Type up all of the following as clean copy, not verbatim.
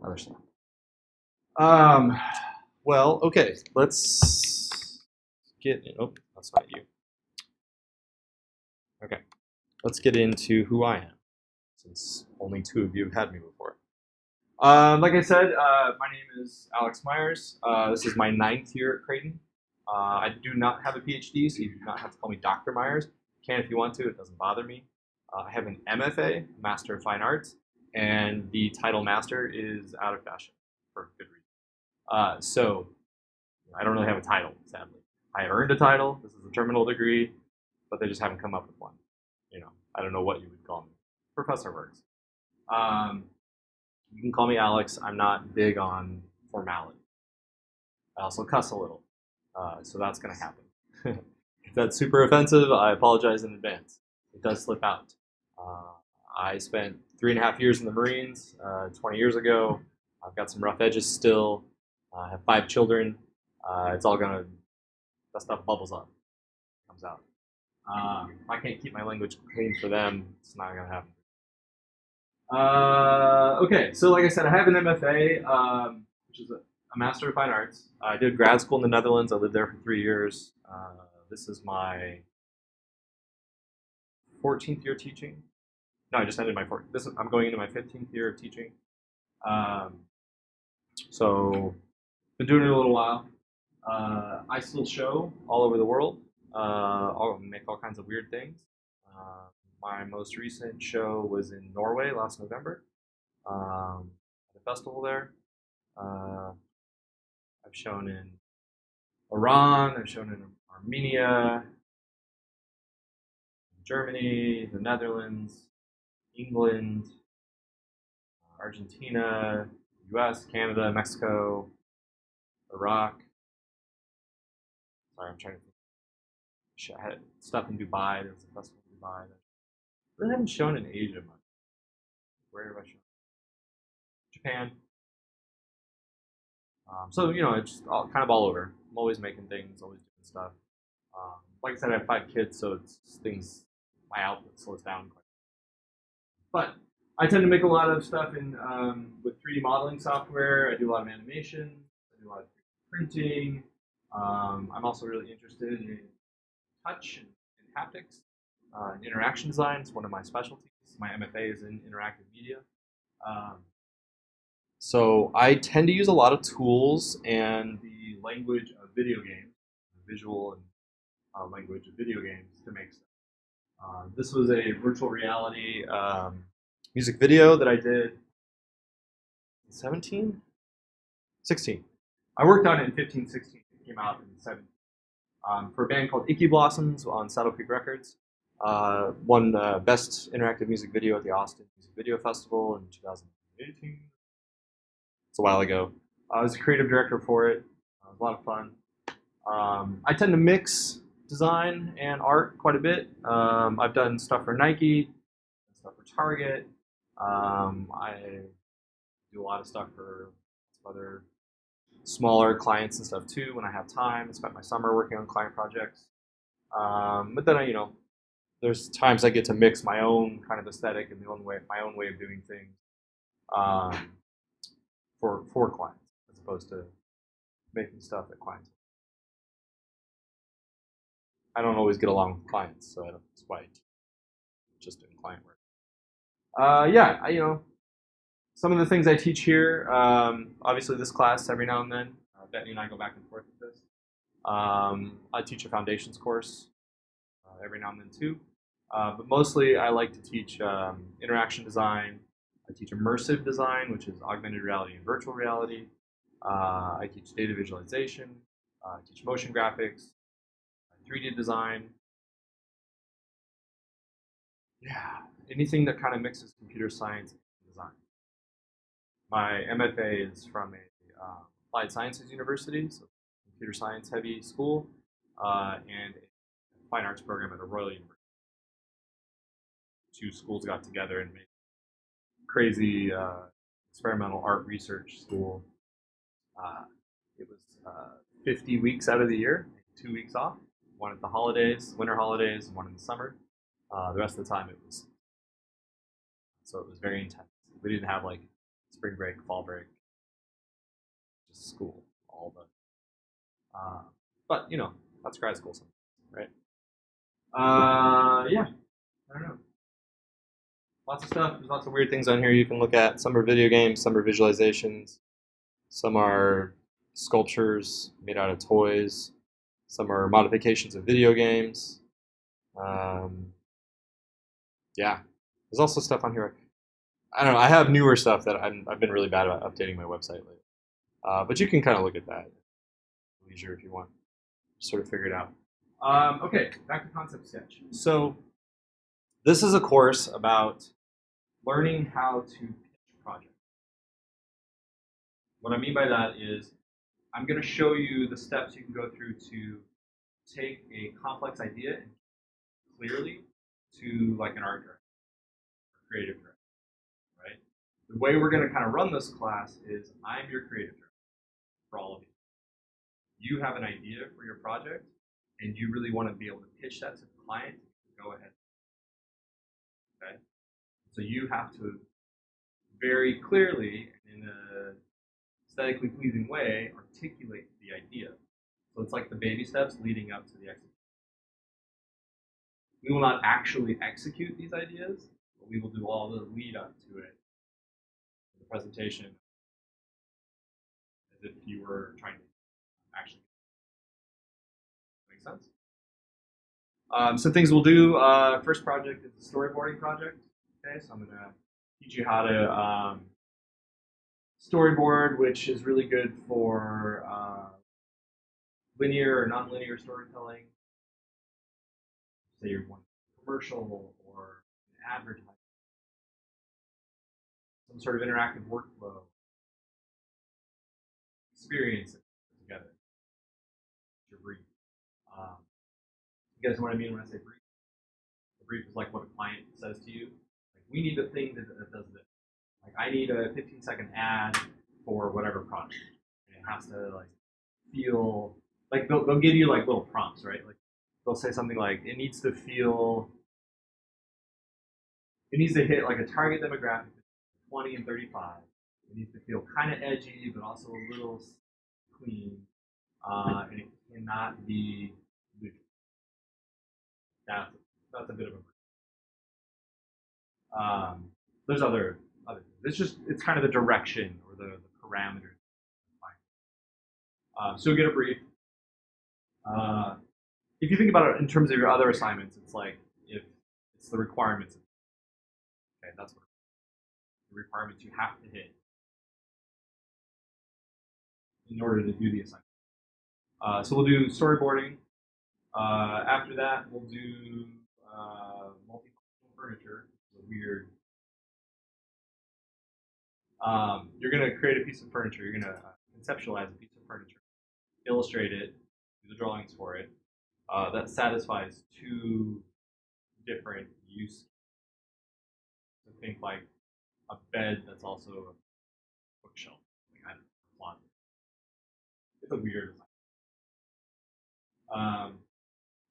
other stuff. Well, okay, let's get in. Oh, that's not you. Okay, let's get into who I am, since only two of you have had me before. Like I said, my name is Alex Myers. This is my 9th year at Creighton. I do not have a PhD, so you do not have to call me Dr. Myers. You can if you want to, it doesn't bother me. I have an MFA, Master of Fine Arts, and the title Master is out of fashion for good reason. So I don't really have a title, sadly. I earned a title. This is a terminal degree, but they just haven't come up with one. I don't know what you would call me. Professor works. You can call me Alex. I'm not big on formality. I also cuss a little, so that's going to happen. If that's super offensive, I apologize in advance. It does slip out. I spent 3.5 years in the Marines 20 years ago. I've got some rough edges still. I have 5 children. It's all gonna, that stuff bubbles up, comes out. If I can't keep my language clean for them, it's not gonna happen. Okay, so like I said, I have an MFA, which is a Master of Fine Arts. I did grad school in the Netherlands. I lived there for 3 years. This is my 14th year teaching. No, I just ended my 14th. I'm going into my 15th year of teaching. So, been doing it a little while. I still show all over the world. I'll make all kinds of weird things. My most recent show was in Norway last November, at a festival there. I've shown in Iran, I've shown in Armenia, Germany, the Netherlands, England, Argentina, US, Canada, Mexico, Iraq. Sorry, I'm trying to think. I had stuff in Dubai. There was a festival in Dubai. I really haven't shown in Asia much. Where have I shown? Japan. So it's kind of all over. I'm always making things, always doing stuff. Like I said, I have 5 kids, so it's things. My output slows down quite. But I tend to make a lot of stuff in with 3D modeling software. I do a lot of animation. I do a lot of printing. I'm also really interested in touch and haptics. Interaction design is one of my specialties. My MFA is in interactive media. So I tend to use a lot of tools and the language of video games, the visual and language of video games to make stuff. This was a virtual reality music video that I did in 17? 16. I worked on it in 15, 16. It came out in 17. For a band called Icky Blossoms on Saddle Creek Records. Won Best Interactive Music Video at the Austin Music Video Festival in 2018. It's a while ago. I was a creative director for it. It was a lot of fun. I tend to mix design and art quite a bit. I've done stuff for Nike, stuff for Target. I do a lot of stuff for other smaller clients and stuff too when I have time. I spent my summer working on client projects. But then there's times I get to mix my own kind of aesthetic and my own way of doing things for clients, as opposed to making stuff that clients. I don't always get along with clients, so that's why I just doing client work. Some of the things I teach here, obviously this class every now and then. Bethany and I go back and forth with this. I teach a foundations course every now and then too. But mostly I like to teach interaction design. I teach immersive design, which is augmented reality and virtual reality. I teach data visualization. I teach motion graphics, 3D design. Yeah, anything that kind of mixes computer science and design. My MFA is from a applied sciences university, so computer science heavy school, and a fine arts program at a Royal University. 2 schools got together and made crazy experimental art research school. It was 50 weeks out of the year, 2 weeks off. One at the holidays, winter holidays, and one in the summer. The rest of the time it was very intense. We didn't have like spring break, fall break. school, all the. But you know, that's grad school, sometimes, right? Yeah, I don't know. Lots of stuff. There's lots of weird things on here you can look at. Some are video games, some are visualizations, some are sculptures made out of toys, some are modifications of video games. Um, yeah, there's also stuff on here. I don't know. I have newer stuff that I've been really bad about updating my website lately. But you can kind of look at that at leisure if you want. Sort of figure it out. Okay, back to concept sketch. So this is a course about learning how to pitch projects. What I mean by that is I'm going to show you the steps you can go through to take a complex idea clearly to like an art director, creative director, right? The way we're going to kind of run this class is I'm your creative director for all of you. You have an idea for your project, and you really want to be able to pitch that to the client. Go ahead. Okay. So you have to very clearly and in a aesthetically pleasing way articulate the idea. So it's like the baby steps leading up to the execution. We will not actually execute these ideas, but we will do all the lead up to it. The presentation, as if you were trying to actually make sense. Some things we'll do. First project is a storyboarding project. Okay, so I'm going to teach you how to storyboard, which is really good for linear or non-linear storytelling. Say you're one commercial or an advertisement, some sort of interactive workflow, experience it together. Your brief. You guys know what I mean when I say brief? The brief is like what a client says to you. Like, we need a thing that does this. Like, I need a 15-second ad for whatever product. And it has to like feel like they'll give you like little prompts, right? Like they'll say something like it needs to hit like a target demographic 20 and 35. It needs to feel kind of edgy, but also a little clean, and it cannot be loose. That's a bit of a. There's other things. It's kind of the direction or the parameters. So you'll get a brief. If you think about it in terms of your other assignments, it's like if it's the requirements. Okay, that's what the requirements you have to hit in order to do the assignment. So we'll do storyboarding. After that, we'll do multifunctional furniture. It's weird. You're going to create a piece of furniture. You're going to conceptualize a piece of furniture, illustrate it, do the drawings for it. That satisfies two different use. So think like a bed that's also a bookshelf, like I don't know, a closet. It's a weird design.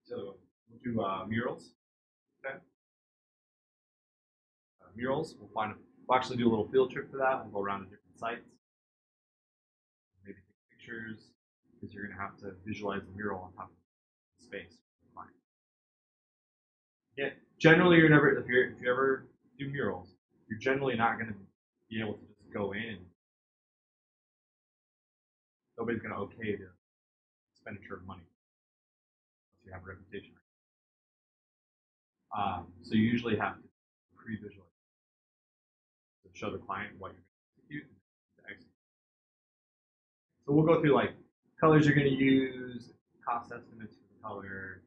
So we'll do murals. Okay. Murals. We'll actually do a little field trip for that. We'll go around to different sites, maybe take pictures, because you're going to have to visualize the mural on top of the space. Yeah. Generally, you're never if you ever do murals, you're generally not going to be able to just go in. Nobody's going to okay the expenditure of money unless you have a reputation. So you usually have to pre-visualize to show the client what you're going to execute. So we'll go through like colors you're going to use, cost estimates for the color,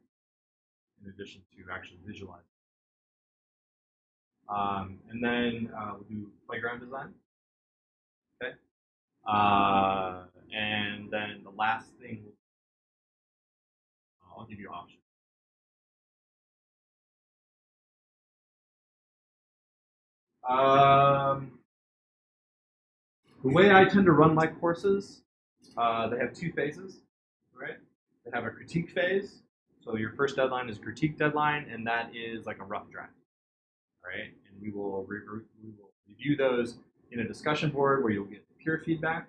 in addition to actually visualize. And then we'll do playground design. Okay. And then the last thing, I'll give you options. The way I tend to run my courses, they have two phases, right? They have a critique phase. So your first deadline is critique deadline, and that is like a rough draft, right? And we will review those in a discussion board where you'll get peer feedback,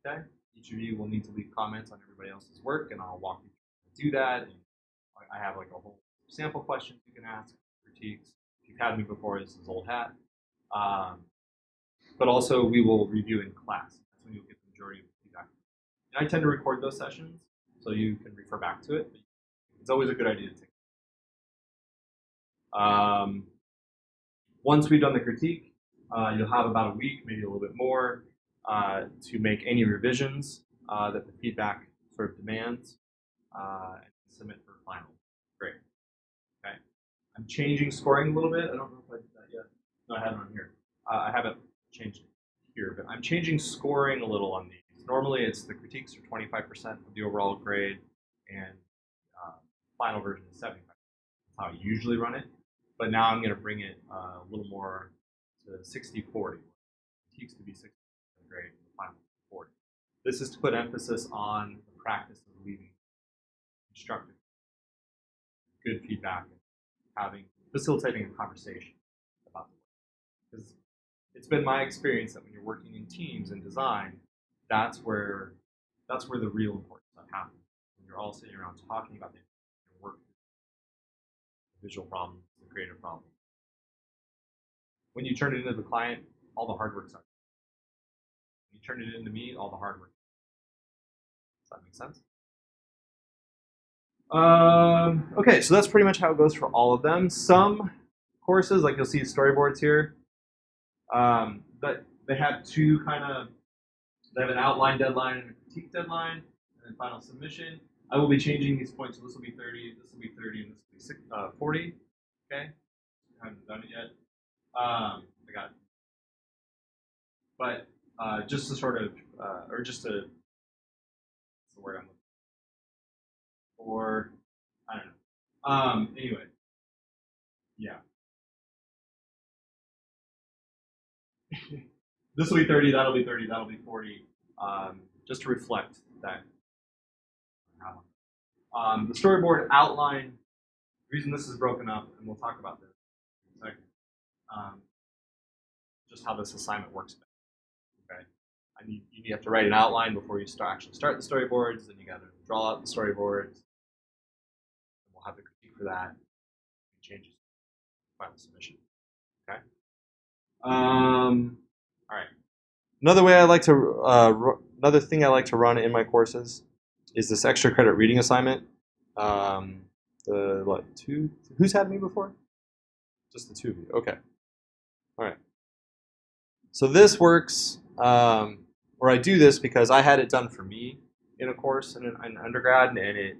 okay? each of you will need to leave comments on everybody else's work, and I'll walk you through how to do that. And I have like a whole sample questions you can ask, critiques. If you've had me before, this is old hat. But also we will review in class. That's when you'll get the majority of the feedback. And I tend to record those sessions, so you can refer back to it. It's always a good idea to take. Once we've done the critique, you'll have about a week, maybe a little bit more, to make any revisions that the feedback sort of demands, and submit for final. Great. Okay. I'm changing scoring a little bit. I don't know if I did that yet. No, I have it on here. I haven't changed it here, but I'm changing scoring a little on these. Normally, it's the critiques are 25% of the overall grade, and final version is 75%. That's how I usually run it. But now I'm going to bring it a little more to 60-40. Critiques to be 60% grade, and the final 40. This is to put emphasis on the practice of leaving constructive, good feedback, and facilitating a conversation about the work. Because it's been my experience that when you're working in teams and design, that's where the real important stuff happens. When you're all sitting around talking about the work, the visual problems, the creative problems. When you turn it into the client, all the hard work's done. When you turn it into me, all the hard work. Does that make sense? Okay, so that's pretty much how it goes for all of them. Some courses, like you'll see storyboards here, but they have they have an outline deadline and a critique deadline, and then final submission. I will be changing these points, so this will be 30, this will be 30, and this will be 40. Okay, I haven't done it yet. I got it. But just to sort of, or just to, what's the word I'm looking for? Or, I don't know. Anyway, yeah. This will be 30, that'll be 30, that'll be 40, just to reflect that. The storyboard outline, the reason this is broken up, and we'll talk about this in a second, just how this assignment works. Okay, you have to write an outline before you actually start the storyboards, then you got to draw out the storyboards, and we'll have the critique for that, and changes final submission. Okay. All right. Another way I like to, another thing I like to run in my courses is this extra credit reading assignment. Who's had me before? Just the two of you. Okay. All right. So this works, or I do this because I had it done for me in a course in an undergrad, and it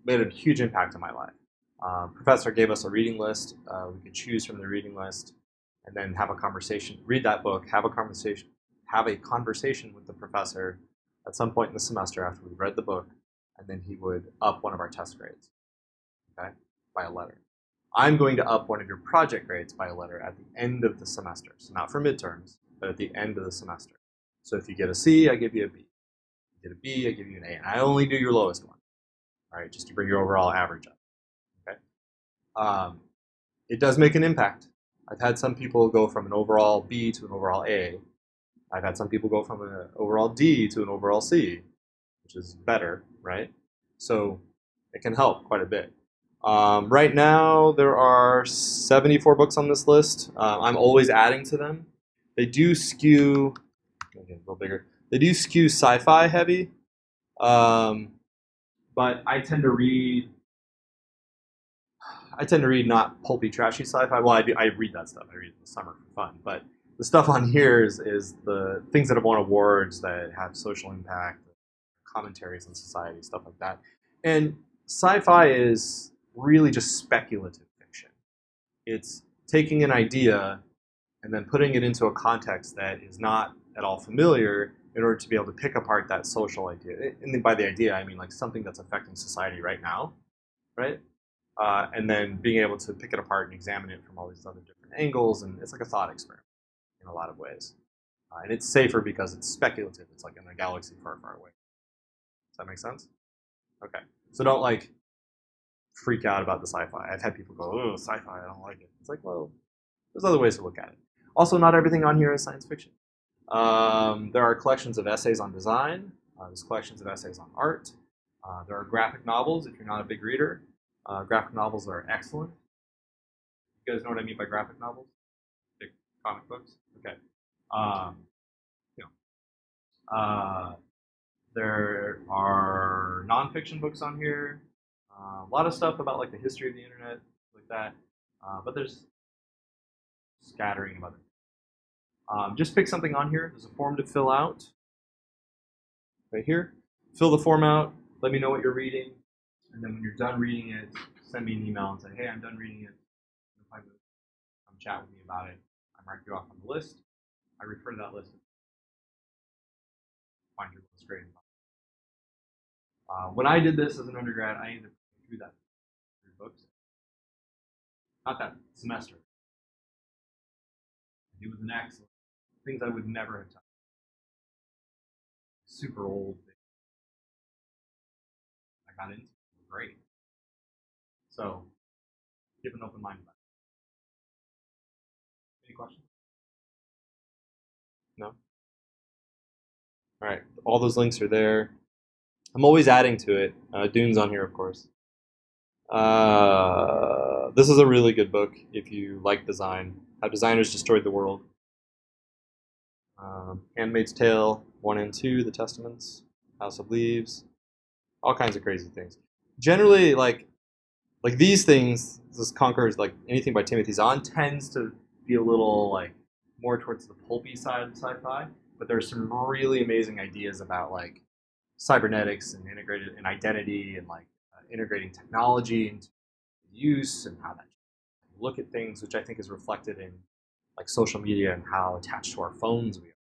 made a huge impact on my life. Professor gave us a reading list. We could choose from the reading list, and then have a conversation. Read that book. Have a conversation. Have a conversation with the professor at some point in the semester after we read the book, and then he would up one of our test grades, okay, by a letter. I'm going to up one of your project grades by a letter at the end of the semester. So not for midterms, but at the end of the semester. So if you get a C, I give you a B. If you get a B, I give you an A. And I only do your lowest one, all right, just to bring your overall average up, okay? It does make an impact. I've had some people go from an overall B to an overall A. I've had some people go from an overall D to an overall C, which is better, right? So it can help quite a bit. Right now, there are 74 books on this list. I'm always adding to them. They do skew, okay, a little bigger. They do skew sci-fi heavy, but I tend to read not pulpy, trashy sci-fi. Well, I read that stuff. I read it in the summer for fun. But the stuff on here is the things that have won awards, that have social impact, commentaries on society, stuff like that. And sci-fi is really just speculative fiction. It's taking an idea and then putting it into a context that is not at all familiar in order to be able to pick apart that social idea. And by the idea, I mean like something that's affecting society right now, right? And then being able to pick it apart and examine it from all these other different angles, and it's like a thought experiment in a lot of ways. And it's safer because it's speculative. It's like in a galaxy far, far away. Does that make sense? Okay. So don't like freak out about the sci-fi. I've had people go, oh, sci-fi, I don't like it. It's like, well, there's other ways to look at it. Also, not everything on here is science fiction. There are collections of essays on design. There's collections of essays on art. There are graphic novels if you're not a big reader. Graphic novels are excellent. You guys know what I mean by graphic novels? Big comic books? Okay. Um, you know, there are nonfiction books on here. A lot of stuff about like the history of the internet, like that. But there's scattering of other. Just pick something on here. There's a form to fill out right here. Fill the form out. Let me know what you're reading, and then when you're done reading it, send me an email and say, "Hey, I'm done reading it. Come chat with me about it." I mark you off on the list. I refer to that list. Find your list grade. When I did this as an undergrad, I ended up through that 3 books. Not that semester. It was an excellent. Things I would never have done. Super old things I got into. Great. So, keep an open mind about it. Any questions? No? All right. All those links are there. I'm always adding to it. Dune's on here, of course. This is a really good book if you like design. How Designers Destroyed the World. Handmaid's Tale 1 and 2, The Testaments, House of Leaves, all kinds of crazy things. Generally, like these things, this Conquerors, like anything by Timothy Zahn, tends to be a little like more towards the pulpy side of sci-fi. But there's some really amazing ideas about like cybernetics and integrated and identity and like integrating technology into use and how that look at things, which I think is reflected in like social media and how attached to our phones we are.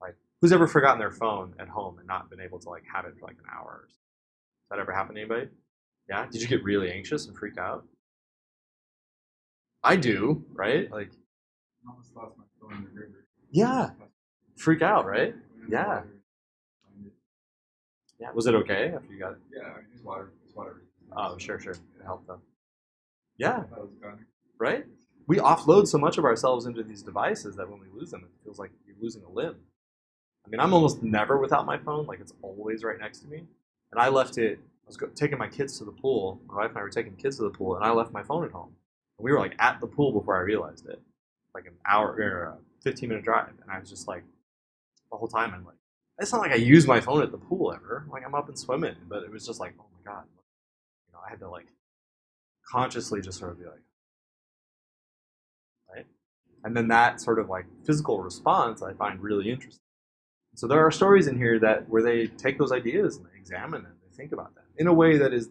Like, who's ever forgotten their phone at home and not been able to like have it for like an hour or so? Has that ever happened to anybody? Yeah? Did you get really anxious and freak out? I do, right? Like, I almost lost my phone in the river. yeah, freak out, right? Yeah. Yeah. Was it okay after you got it? Yeah, it's water. It's water. Oh, sure. It helped though. Yeah. That was gone. Right? We offload so much of ourselves into these devices that when we lose them, it feels like you're losing a limb. I mean, I'm almost never without my phone. Like, it's always right next to me. And I left it, I was taking my kids to the pool. My wife and I were taking kids to the pool, and I left my phone at home. And we were, like, at the pool before I realized it. Like, an hour, or a 15-minute drive. And I was just, like, the whole time, I'm like, it's not like I use my phone at the pool ever. Like, I'm up and swimming. But it was just like, oh, my God. You know, I had to, like, consciously just sort of be like, right? And then that sort of, like, physical response I find really interesting. So there are stories in here that where they take those ideas and they examine them, they think about them in a way that is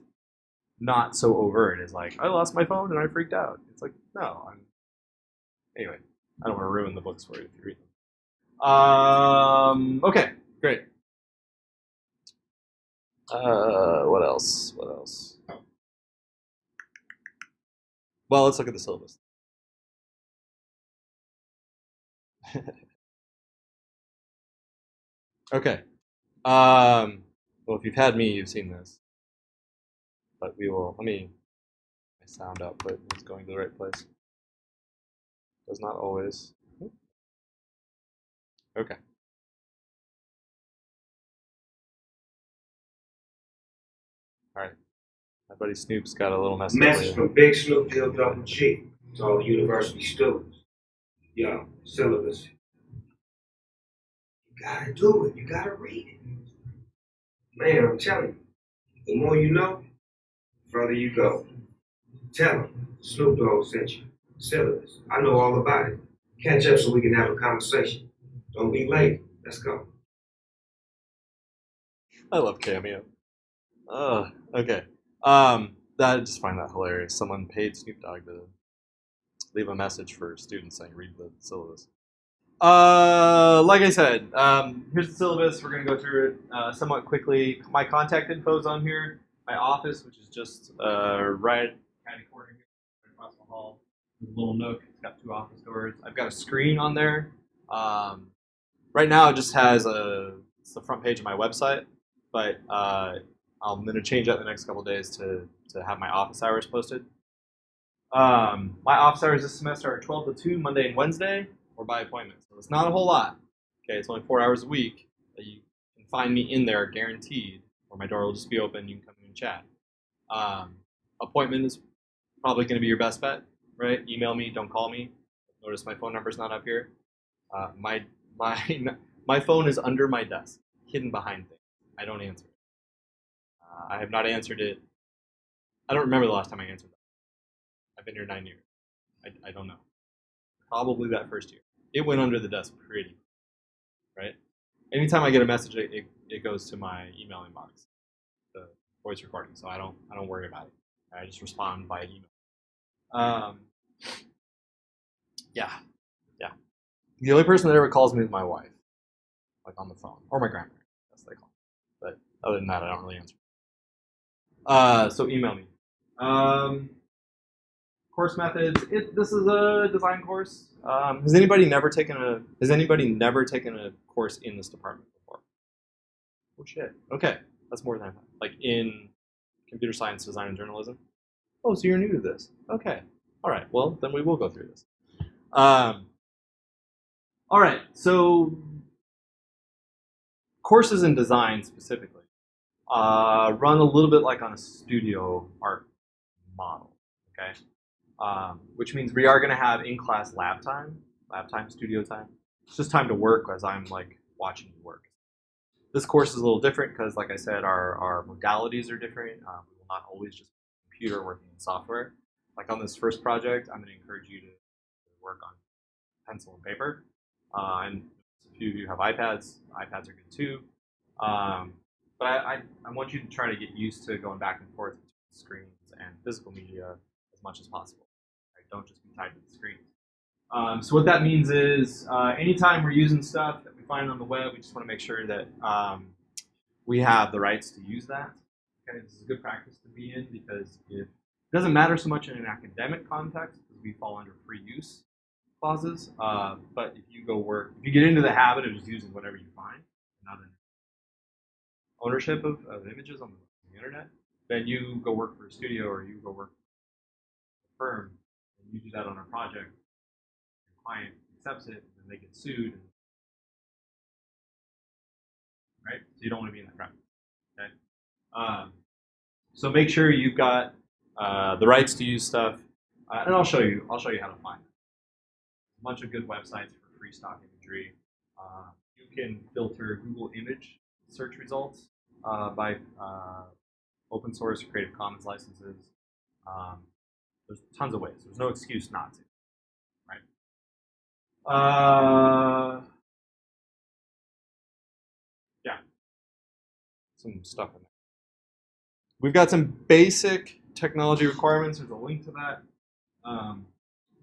not so overt. It's like, I lost my phone and I freaked out. It's like, no. Anyway, I don't want to ruin the books for you if you read them. Okay, great. What else? Well, let's look at the syllabus. Okay. Well, if you've had me, you've seen this. But we will, let me, my sound output is going to the right place. Does not always. Okay. All right. My buddy Snoop's got a little message. Message from Big Snoop Deal Double G to all the university students. Yo, syllabus. You gotta do it. You gotta read it. Man, I'm telling you, the more you know, the further you go. Tell them Snoop Dogg sent you. Syllabus. I know all about it. Catch up so we can have a conversation. Don't be late. Let's go. I love Cameo. Okay. I just find that hilarious. Someone paid Snoop Dogg to leave a message for students saying read the syllabus. Like I said, here's the syllabus. We're going to go through it somewhat quickly. My contact info is on here. My office, which is just right kind of corner here, right across the hall. There's a little nook. It's got 2 office doors. I've got a screen on there. Right now, it just has it's the front page of my website, but I'm going to change that in the next couple of days to have my office hours posted. My office hours this semester are 12 to 2, Monday and Wednesday, or by appointment. So it's not a whole lot. Okay, it's only 4 hours a week that you can find me in there, guaranteed, or my door will just be open. You can come in and chat. Um, Appointment is probably going to be your best bet, right? Email me, don't call me. Notice my phone number's not up here. My my phone is under my desk, hidden behind things. I don't answer it. I have not answered it. I don't remember the last time I answered that. I've been here 9 years. I don't know. Probably that first year. It went under the desk pretty, right? Anytime I get a message, it goes to my email inbox, the voice recording. So I don't worry about it. I just respond by email. Um, yeah, yeah. The only person that ever calls me is my wife, like on the phone, or my grandparents. That's what they call me. But other than that, I don't really answer. So email me. Course methods. This is a design course. Has anybody never taken a course in this department before? Oh shit. Okay, that's more than I thought. Like in computer science, design, and journalism. Oh, so you're new to this? Okay. All right. Well, then we will go through this. All right. So courses in design specifically run a little bit like on a studio art model. Okay. Which means we are going to have in-class lab time, studio time. It's just time to work as I'm like watching you work. This course is a little different because, like I said, our modalities are different. We will not always just be computer working in software. Like on this first project, I'm going to encourage you to work on pencil and paper. And a few of you have iPads. iPads are good too. But I want you to try to get used to going back and forth between screens and physical media as much as possible. Right? Don't just be tied to the screen. So what that means is anytime we're using stuff that we find on the web, we just want to make sure that we have the rights to use that. Okay, this is a good practice to be in because it doesn't matter so much in an academic context because we fall under free use clauses. But if you get into the habit of just using whatever you find, not an ownership of images on the internet, then you go work for a studio or you go work for a firm and you do that on a project. Your client accepts it and then they get sued. Right? So you don't want to be in that crowd. Okay. So make sure you've got the rights to use stuff, and I'll show you how to find it. A bunch of good websites for free stock imagery. You can filter Google image search results by open source Creative Commons licenses. There's tons of ways. There's no excuse not to. Right? Yeah. Some stuff in there. We've got some basic technology requirements. There's a link to that.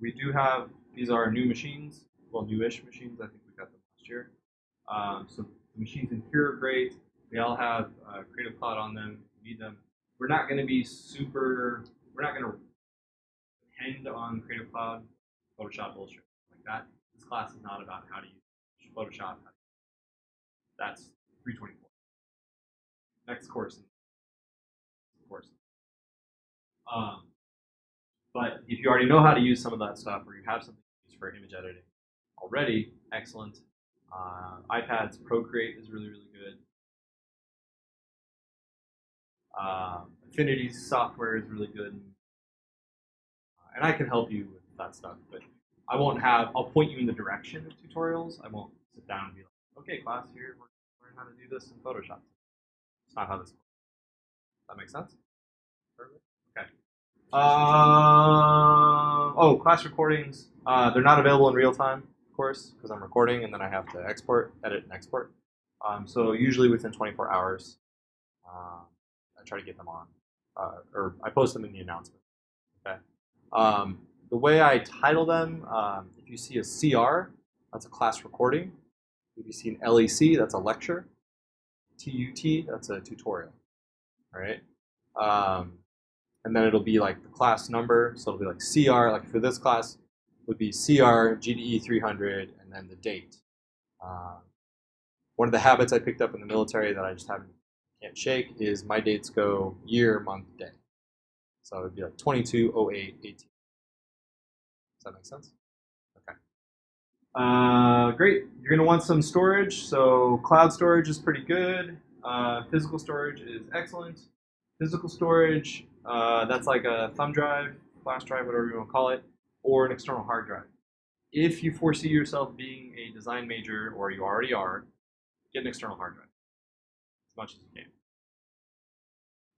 We do have, these are new machines, well, newish machines. I think we got them last year. So the machines in here are great. They all have Creative Cloud on them. You need them. We're not going to we're not going to depend on Creative Cloud, Photoshop, Illustrator, like that. This class is not about how to use Photoshop. That's 324. Next course. But if you already know how to use some of that stuff, or you have something to use for image editing already, excellent. iPads, Procreate is really, really good. Affinity software is really good. And I can help you with that stuff, but I'll point you in the direction of tutorials. I won't sit down and be like, okay, class, here, we're learning how to do this in Photoshop. It's not how this works. Does that make sense? Perfect. Okay. Class recordings. They're not available in real time, of course, because I'm recording and then I have to edit and export. So usually within 24 hours, I try to get them on, or I post them in the announcement. Okay. The way I title them, if you see a CR, that's a class recording. If you see an LEC, that's a lecture. TUT, that's a tutorial. All right. And then it'll be like the class number, so it'll be like CR, like for this class, would be CR GDE300, and then the date. One of the habits I picked up in the military that I just can't shake is my dates go year, month, day. So it'd be like 22, 08, 18. Does that make sense? Okay. Great. You're going to want some storage. So cloud storage is pretty good. Physical storage is excellent. Physical storage, that's like a thumb drive, flash drive, whatever you want to call it, or an external hard drive. If you foresee yourself being a design major, or you already are, get an external hard drive as much as you can.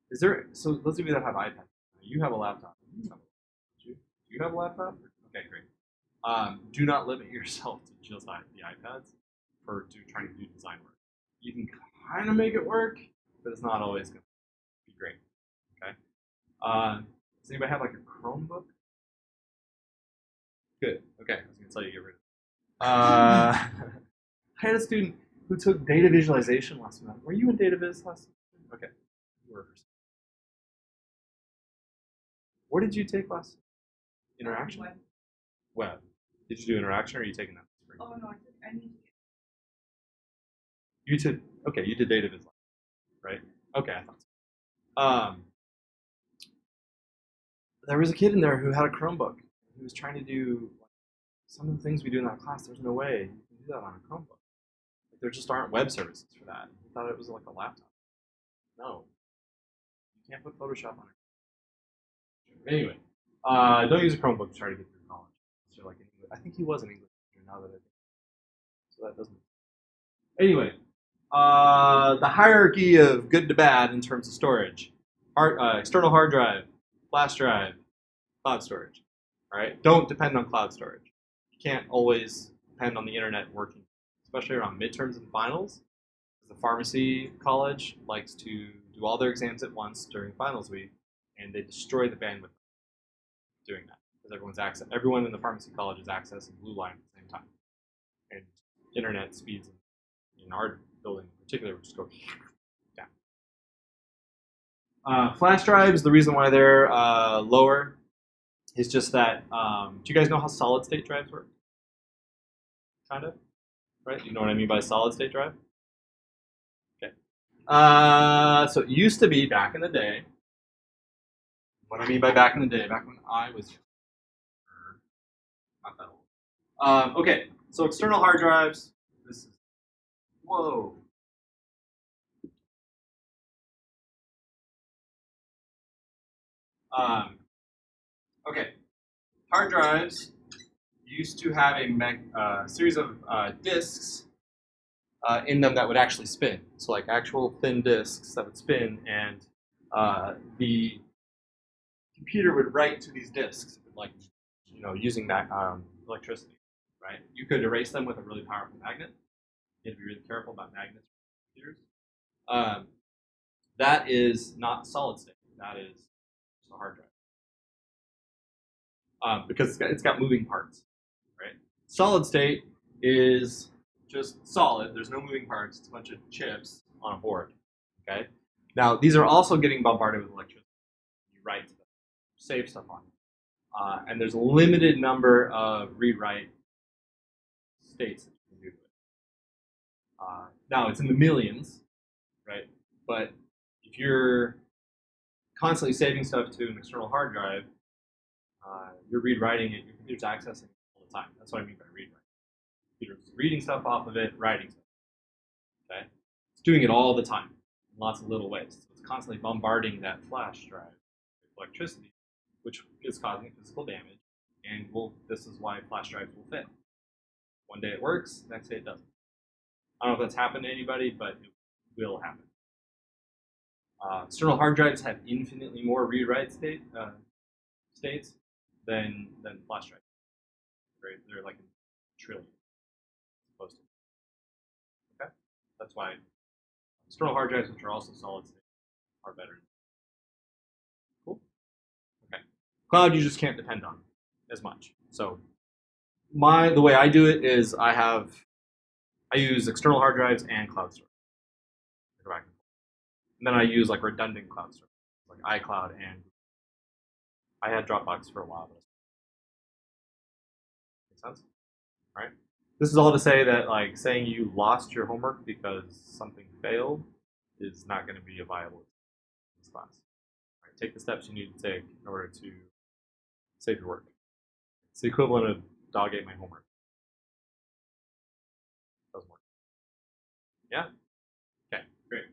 Is there? So those of you that have iPads, you have a laptop. Do you have a laptop? Okay, great. Do not limit yourself to just the iPads for trying to do design work. You can kind of make it work, but it's not always going to be great. Okay. Does anybody have like a Chromebook? Good. Okay, I was going to tell you to get rid of it. I had a student who took data visualization last semester. Were you in data viz last semester? Okay. You were. What did you take last? Interaction? Web. Did you do interaction or are you taking that? Oh no, I need to. You did. Okay, you did data viz, right? Okay, I thought so. There was a kid in there who had a Chromebook. He was trying to do some of the things we do in that class. There's no way you can do that on a Chromebook. There just aren't web services for that. He thought it was like a laptop. No, you can't put Photoshop on it. Anyway, don't use a Chromebook to try to get through college. So like I think he was an English major now that I think. So that doesn't. Anyway, the hierarchy of good to bad in terms of storage: external hard drive, flash drive, cloud storage. All right, don't depend on cloud storage. You can't always depend on the internet working, especially around midterms and finals. The pharmacy college likes to do all their exams at once during finals week, and they destroy the bandwidth doing that because everyone in the pharmacy college is accessing blue line at the same time, and internet speeds in our building in particular would just go down. Flash drives, the reason why they're lower is just that. Do you guys know how solid state drives work? Kind of, right? You know what I mean by solid state drive? Okay. So it used to be back in the day. What I mean by back in the day, back when I was not that old. Okay, so external hard drives. This is whoa. Um, okay, hard drives used to have a series of disks in them that would actually spin. So like actual thin disks that would spin, and the computer would write to these disks, like using that electricity. Right? You could erase them with a really powerful magnet. You have to be really careful about magnets for computers. That is not solid state. That is just a hard drive because it's got moving parts, right? Solid state is just solid. There's no moving parts. It's a bunch of chips on a board. Okay. Now these are also getting bombarded with electricity. You write to them, save stuff on it, and there's a limited number of read-write states that you can do it. Now it's in the millions, right? But if you're constantly saving stuff to an external hard drive, you're read-writing it, your computer's accessing it all the time. That's what I mean by read-write. The computer's reading stuff off of it, writing stuff. Okay? It's doing it all the time in lots of little ways. So it's constantly bombarding that flash drive with electricity, which is causing physical damage. And this is why flash drives will fail. One day it works, next day it doesn't. I don't know if that's happened to anybody, but it will happen. External hard drives have infinitely more read-write states than flash drives. Right? They're like a trillion supposed to. Okay, that's why external hard drives, which are also solid state, are better. Cool. Okay, cloud you just can't depend on as much. So the way I do it is I use external hard drives and cloud storage. And then I use like redundant cloud storage, like iCloud, and I had Dropbox for a while. Make sense? Right? This is all to say that like saying you lost your homework because something failed is not going to be a viable in this class. Right? Take the steps you need to take in order to save your work. It's the equivalent of dog ate my homework. Yeah? Okay, great.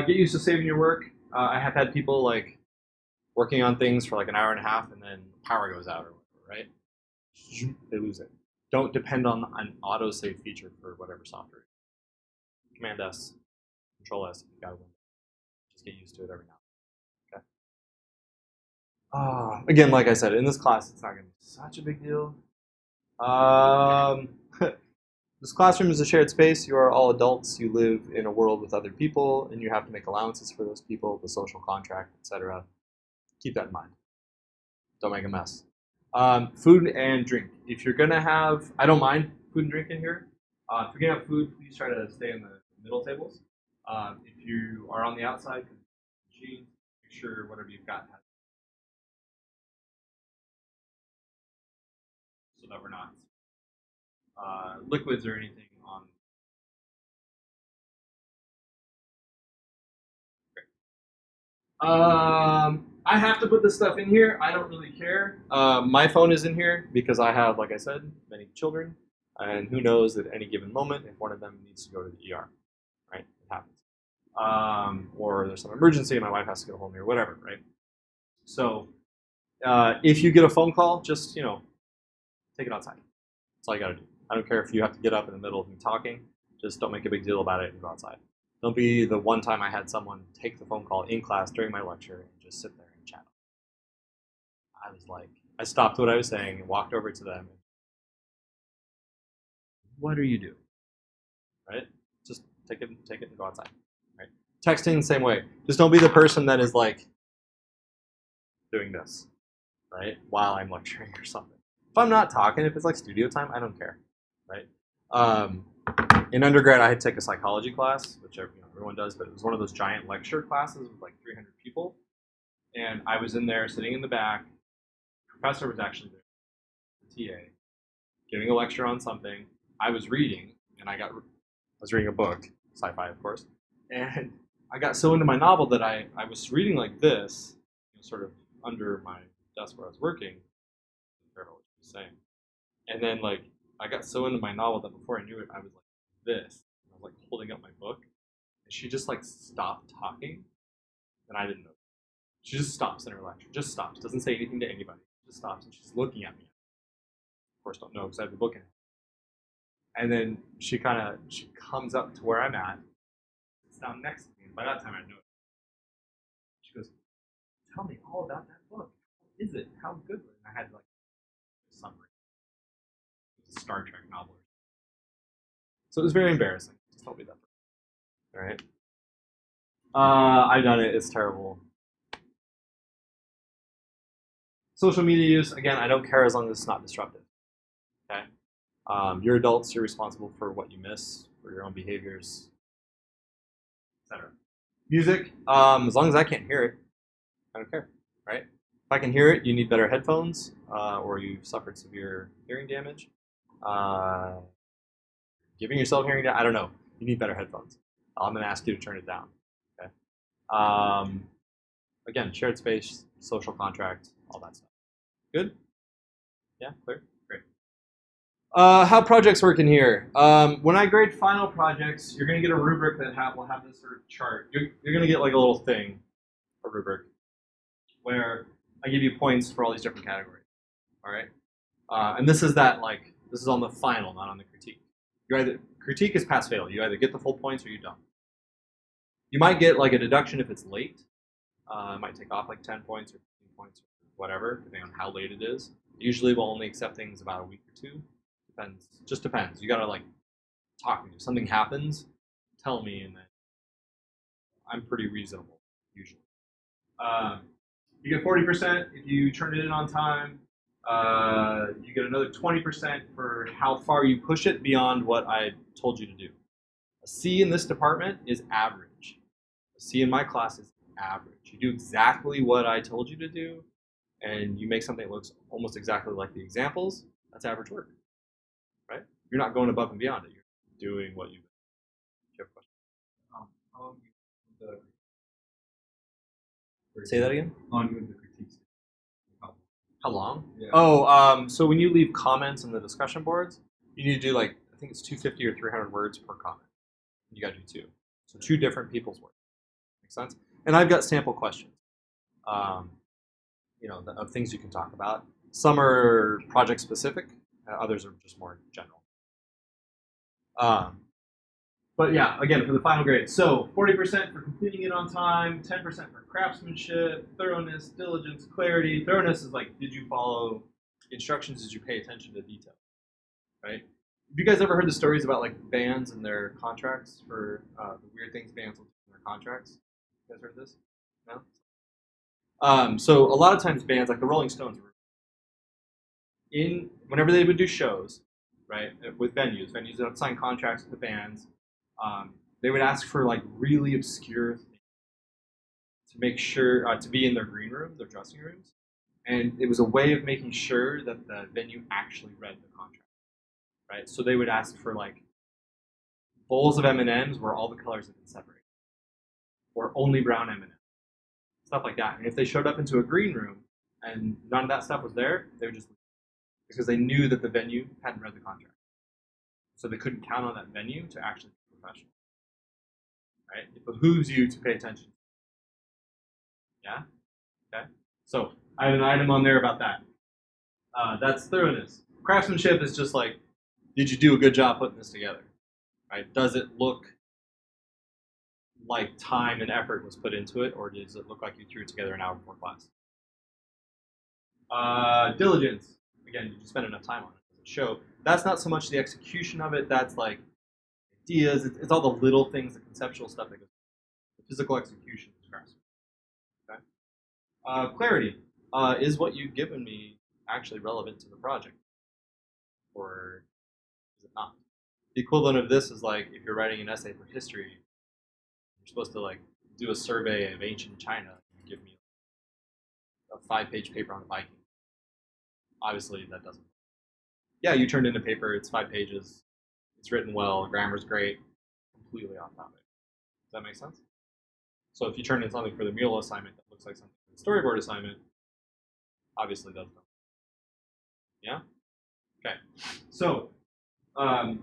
Get used to saving your work. I have had people like working on things for like an hour and a half and then power goes out or whatever, right? They lose it. Don't depend on an autosave feature for whatever software. Command S, Control S, you got Windows. Just get used to it every now and then. Okay. Again, like I said, in this class, it's not going to be such a big deal. This classroom is a shared space. You are all adults. You live in a world with other people, and you have to make allowances for those people, the social contract, etc. Keep that in mind. Don't make a mess. Food and drink. If you're going to have, I don't mind food and drink in here. If you're going to have food, please try to stay in the middle tables. If you are on the outside, machine, make sure whatever you've got has, so that we're not liquids or anything on. I have to put this stuff in here. I don't really care. My phone is in here because I have, like I said, many children, and who knows at any given moment if one of them needs to go to the ER, right? It happens. Or there's some emergency and my wife has to get a hold of me or whatever, right? So if you get a phone call, just, take it outside. That's all you gotta do. I don't care if you have to get up in the middle of me talking. Just don't make a big deal about it and go outside. Don't be the one time I had someone take the phone call in class during my lecture and just sit there and chat. I was like, I stopped what I was saying and walked over to them. What are you doing? Right? Just take it and go outside. Right? Texting the same way. Just don't be the person that is like doing this, right? While I'm lecturing or something. If I'm not talking, if it's like studio time, I don't care, right? In undergrad, I had to take a psychology class, which everyone does, but it was one of those giant lecture classes with like 300 people. And I was in there sitting in the back. The professor was actually there, the TA, giving a lecture on something. I was reading, and I was reading a book, sci-fi, of course. And I got so into my novel that I was reading like this, sort of under my desk where I was working. I don't care about what she was saying. And then like I got so into my novel that before I knew it, I was like this. I was like holding up my book, and she just like stopped talking, and I didn't know. She just stops in her lecture, just stops, doesn't say anything to anybody, just stops, and she's looking at me. Of course, don't know because I have the book in it. And then she comes up to where I'm at, sits down next to me, and by that time I know it. She goes, "Tell me all about that book. How is it? How good was it?" And I had like a summary. It was a Star Trek novel. So it was very embarrassing. Just don't be that person. All right. I've done it. It's terrible. Social media use, again, I don't care as long as it's not disruptive. Okay. You're adults. You're responsible for what you miss, for your own behaviors, etc. Music, as long as I can't hear it, I don't care. Right? If I can hear it, you need better headphones, or you've suffered severe hearing damage. Giving yourself hearing damage, I don't know. You need better headphones. I'm going to ask you to turn it down. Okay. Again, shared space, social contract, all that stuff. Good? Yeah, clear? Great. How projects work in here. When I grade final projects, you're going to get a rubric that will have this sort of chart. You're going to get like a little thing, a rubric, where I give you points for all these different categories. All right? And this is on the final, not on the critique. Critique is pass-fail. You either get the full points or you don't. You might get like a deduction if it's late. It might take off like 10 points or 15 points or whatever, depending on how late it is. Usually we'll only accept things about a week or two. Just depends. You gotta like talk to me. If something happens, tell me, and then I'm pretty reasonable usually. You get 40% if you turn it in on time. You get another 20% for how far you push it beyond what I told you to do. A C in this department is average. A C in my class is average. You do exactly what I told you to do, and you make something that looks almost exactly like the examples. That's average work, right? You're not going above and beyond it. You're doing what you have a question. How long do the Say that again? How long do the critiques? How long? Yeah. Oh, so when you leave comments in the discussion boards, you need to do like think it's 250 or 300 words per comment. You got to do two. So 2 different people's work. Make sense? And I've got sample questions, of things you can talk about. Some are project specific, others are just more general. But yeah, again, for the final grade. So 40% for completing it on time, 10% for craftsmanship, thoroughness, diligence, clarity. Thoroughness is like, did you follow instructions? Did you pay attention to detail? Right? Have you guys ever heard the stories about like bands and their contracts for the weird things bands will do in their contracts? You guys heard this? No? So a lot of times bands, like the Rolling Stones, whenever they would do shows, right, with venues that would sign contracts with the bands, they would ask for like really obscure things to make sure to be in their green room, their dressing rooms, and it was a way of making sure that the venue actually read the contract, right? So they would ask for like bowls of M&Ms where all the colors had been separated, or only brown M&Ms, stuff like that. And if they showed up into a green room and none of that stuff was there, they would just leave because they knew that the venue hadn't read the contract, so they couldn't count on that venue to actually be professional. Right? It behooves you to pay attention. Yeah? Okay? So I have an item on there about that. That's thoroughness. Craftsmanship is just like, did you do a good job putting this together? Right? Does it look like time and effort was put into it, or does it look like you threw it together an hour before class? Diligence. Again, did you spend enough time on it? Does it show? That's not so much the execution of it, that's like ideas, it's all the little things, the conceptual stuff that goes. The physical execution is craftsmanship. Okay? Clarity. Is what you've given me actually relevant to the project? Or is it not? The equivalent of this is like if you're writing an essay for history, you're supposed to like do a survey of ancient China. You give me a 5-page paper on the Vikings. Obviously, that doesn't. Yeah, you turned in a paper. It's 5 pages. It's written well. Grammar's great. Completely off topic. Does that make sense? So if you turn in something for the Mural assignment that looks like something for the storyboard assignment, obviously doesn't. Yeah. Okay. So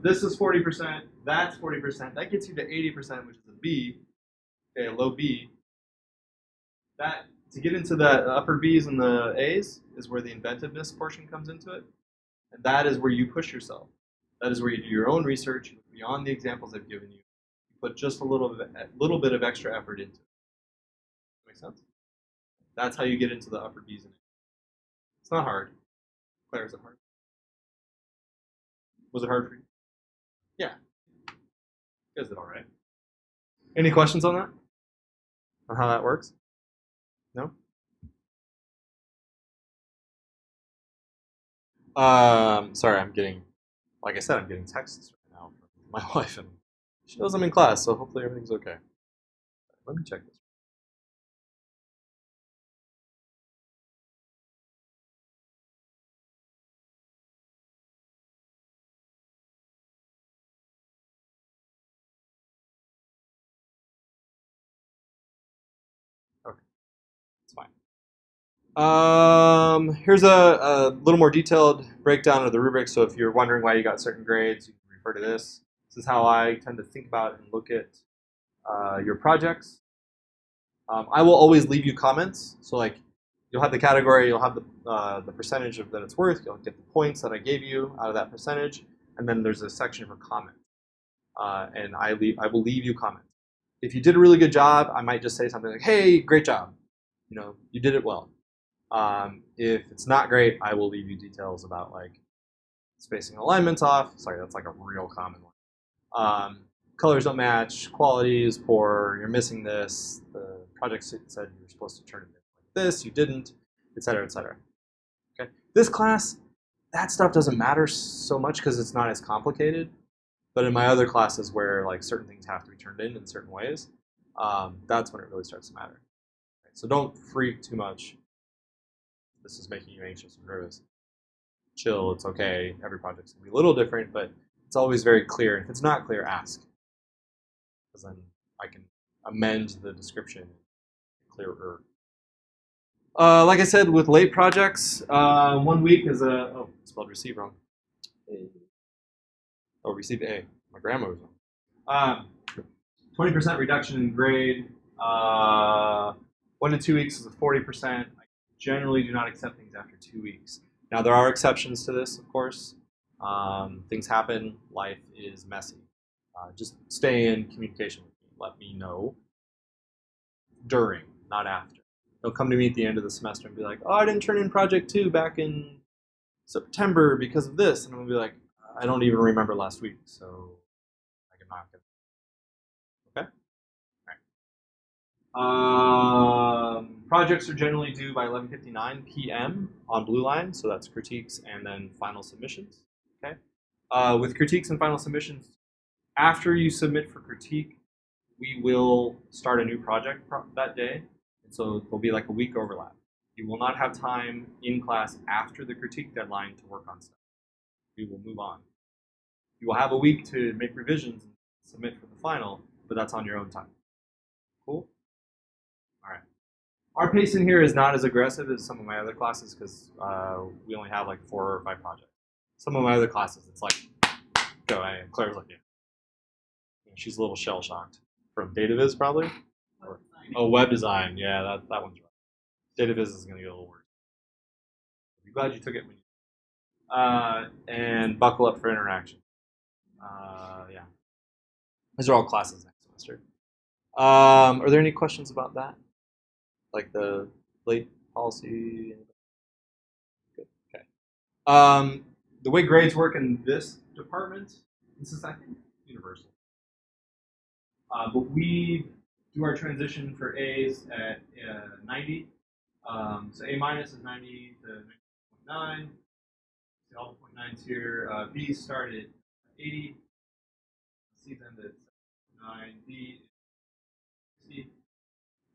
this is 40%. That's 40%. That gets you to 80%, which is a B. Okay, a low B. That to get into the upper B's and the A's is where the inventiveness portion comes into it, and that is where you push yourself. That is where you do your own research beyond the examples I've given you. You put just a little bit of extra effort into it. Make sense? That's how you get into the upper B's and A's. It's not hard. Claire, is it hard? Was it hard for you? Yeah. You guys did all right. Any questions on that? On how that works? No? Sorry, like I said, I'm getting texts right now from my wife, and she knows I'm in class, so hopefully everything's okay. Let me check this. Okay, it's fine. Here's a little more detailed breakdown of the rubric, so if you're wondering why you got certain grades, you can refer to this. This is how I tend to think about and look at your projects. I will always leave you comments, so like you'll have the category, you'll have the percentage of that it's worth, you'll get the points that I gave you out of that percentage, and then there's a section for comments. And I will leave you comments. If you did a really good job, I might just say something like, "Hey, great job! You did it well." If it's not great, I will leave you details about like spacing alignments off. Sorry, that's like a real common one. Colors don't match, quality is poor, you're missing this, the project said you were supposed to turn it in like this, you didn't, etc., etc. Okay. This class, that stuff doesn't matter so much because it's not as complicated. But in my other classes where like certain things have to be turned in certain ways, that's when it really starts to matter. Okay. So don't freak too much. This is making you anxious or nervous. Chill, it's okay. Every project's gonna be a little different, but it's always very clear. If it's not clear, ask. Because then I can amend the description clearer. Like I said, with late projects, 1 week is spelled receive wrong. Oh, receive A. My grandma was on. 20% reduction in grade. 1 to 2 weeks is a 40%. I generally do not accept things after 2 weeks. Now, there are exceptions to this, of course. Things happen. Life is messy. Just stay in communication with me. Let me know during, not after. Don't come to me at the end of the semester and be like, oh, I didn't turn in project 2 back in September because of this. And I'm going to be like, I don't even remember last week, so I can knock it. Okay? All right. Projects are generally due by 11:59 p.m. on Blue Line, so that's critiques and then final submissions. Okay. With critiques and final submissions, after you submit for critique, we will start a new project that day, and so there'll be like a week overlap. You will not have time in class after the critique deadline to work on stuff. We will move on. You will have a week to make revisions and submit for the final, but that's on your own time. Cool? All right. Our pacing here is not as aggressive as some of my other classes because we only have like 4 or 5 projects. Some of my other classes, it's like, go, and Claire's looking. She's a little shell-shocked. From DataViz, probably? Oh, web design. Yeah, that one's right. DataViz is going to get a little worse. I'm glad you took it when you and buckle up for interaction. Yeah. These are all classes next semester. Are there any questions about that? Like the late policy? Good. Okay. The way grades work in this department, this is, I think, universal. But we do our transition for A's at 90. So A minus is 90 to 90.9. See all the 0.9s here. B's start at 80. C's end at 9. D is 60.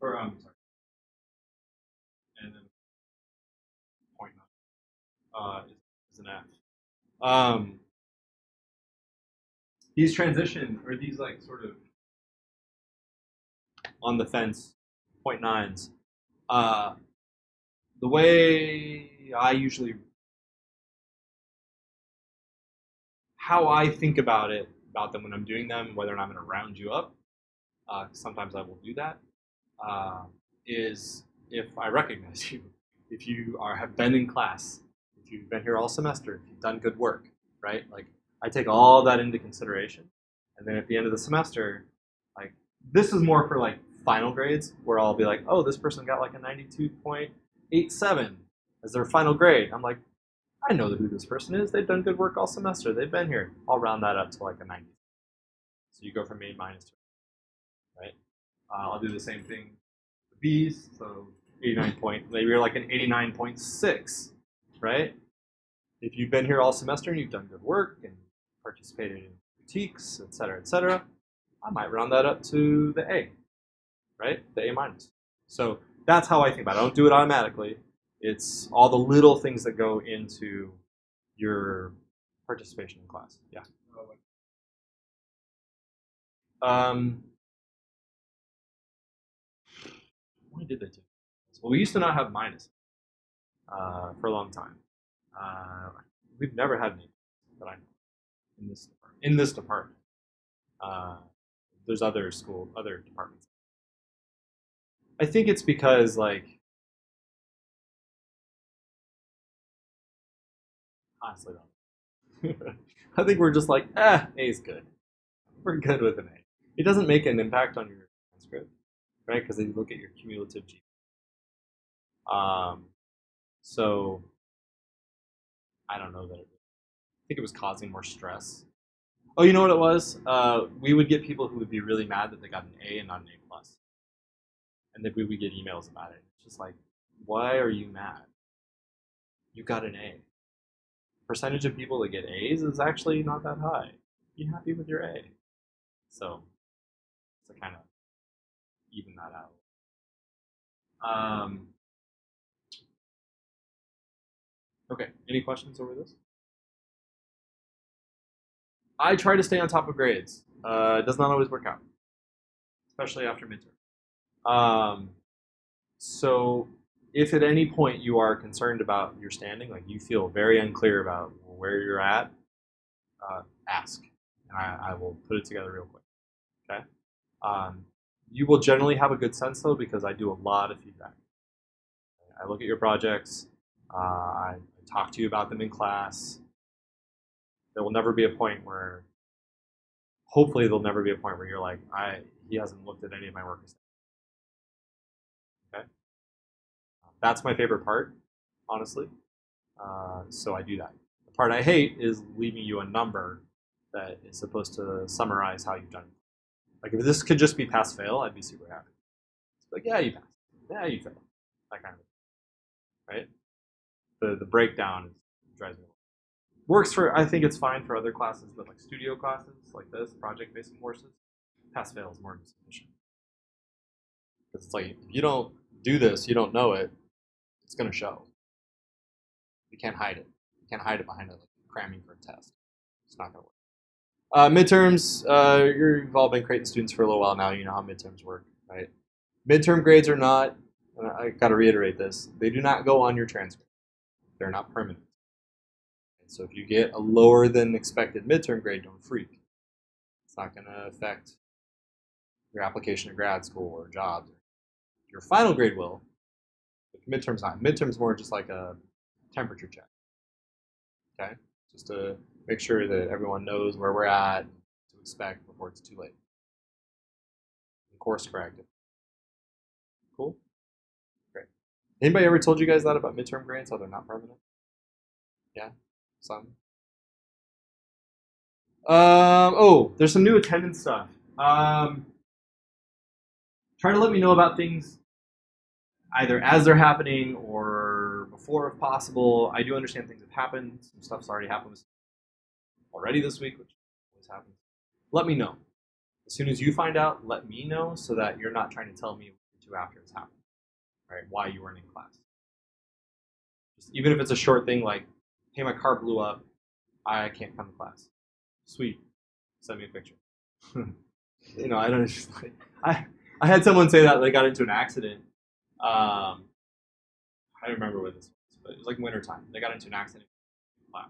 Or, sorry. And then 0.9 is an F. These transition, or these like sort of on the fence 0.9s, the way I usually, how I think about them when I'm doing them, whether or not I'm going to round you up, sometimes I will do that, is if I recognize you, if you have been in class, if you've been here all semester, if you've done good work, right? Like I take all that into consideration, and then at the end of the semester, like this is more for like final grades where I'll be like, oh, this person got like a 92.87 as their final grade. I'm like, I know who this person is. They've done good work all semester. They've been here. I'll round that up to like a 90. So you go from A minus to, right? I'll do the same thing with B's. So 89 point, maybe you're like an 89.6, right? If you've been here all semester and you've done good work and participated in critiques, et cetera, I might round that up to the A, right? The A minus. So that's how I think about it. I don't do it automatically. It's all the little things that go into your participation in class. Yeah. Why did they do this? Well, we used to not have minus for a long time. We've never had any that I know in this department. In this department, there's other departments. I think it's because like honestly, I think we're just like, A's good. We're good with an A. It doesn't make an impact on your transcript, right? Because they look at your cumulative G. So I don't know that I think it was causing more stress. Oh, you know what it was? We would get people who would be really mad that they got an A and not an A plus, and then we would get emails about it. It's just like, why are you mad? You got an A. Percentage of people that get A's is actually not that high. Be happy with your A. So to kind of even that out. Okay, any questions over this? I try to stay on top of grades. It does not always work out, especially after midterm. So if at any point you are concerned about your standing, like you feel very unclear about where you're at, ask. and I will put it together real quick. Okay. You will generally have a good sense though because I do a lot of feedback. I look at your projects. I talk to you about them in class. There will never be a point where, hopefully, there'll never be a point where you're like, he hasn't looked at any of my work. Okay. That's my favorite part, honestly. So I do that. The part I hate is leaving you a number that is supposed to summarize how you've done it. Like if this could just be pass fail, I'd be super happy. It's like, yeah, you passed. Yeah, you failed. That kind of thing. Right? The breakdown drives me. Works for, I think it's fine for other classes, but like studio classes like this, project-based courses, pass fail is more than sufficient. Because it's like if you don't do this, you don't know it, it's gonna show. You can't hide it. You can't hide it behind like cramming for a test. It's not gonna work. Midterms, you've all been creating students for a little while now. You know how midterms work, right? Midterm grades are not, I got to reiterate this, they do not go on your transcript. They're not permanent. And so if you get a lower than expected midterm grade, don't freak. It's not going to affect your application to grad school or jobs. Your final grade will, but midterm's not. Midterm's more just like a temperature check. Okay? Just to make sure that everyone knows where we're at, to expect before it's too late. And course corrected. Cool? Great. Anybody ever told you guys that about midterm grades, how they're not permanent? Yeah? Some? Oh, there's some new attendance stuff. Try to let me know about things either as they're happening or before if possible. I do understand things have happened. Some stuff's already happened already this week, which always happens. Let me know. As soon as you find out, let me know so that you're not trying to tell me what to do after it's happened, right? Why you weren't in class. Just, even if it's a short thing like, hey, my car blew up, I can't come to class. Sweet, send me a picture. You know, I don't just like I had someone say that they got into an accident. I don't remember what this was, but it was like wintertime. They got into an accident in class.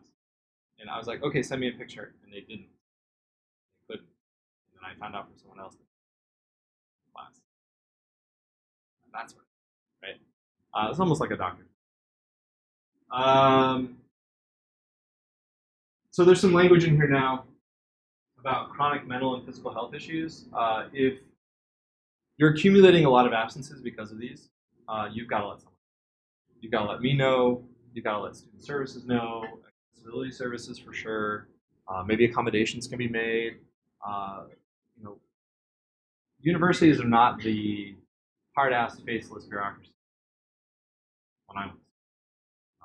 And I was like, okay, send me a picture. And they didn't. They couldn't. And then I found out from someone else that in class. And that's right. It's almost like a doctor. So there's some language in here now about chronic mental and physical health issues. If you're accumulating a lot of absences because of these, you've got to let someone know. You've got to let me know. You've got to let student services know, accessibility services for sure. Maybe accommodations can be made. You know, universities are not the hard-ass, faceless bureaucracy. When I was,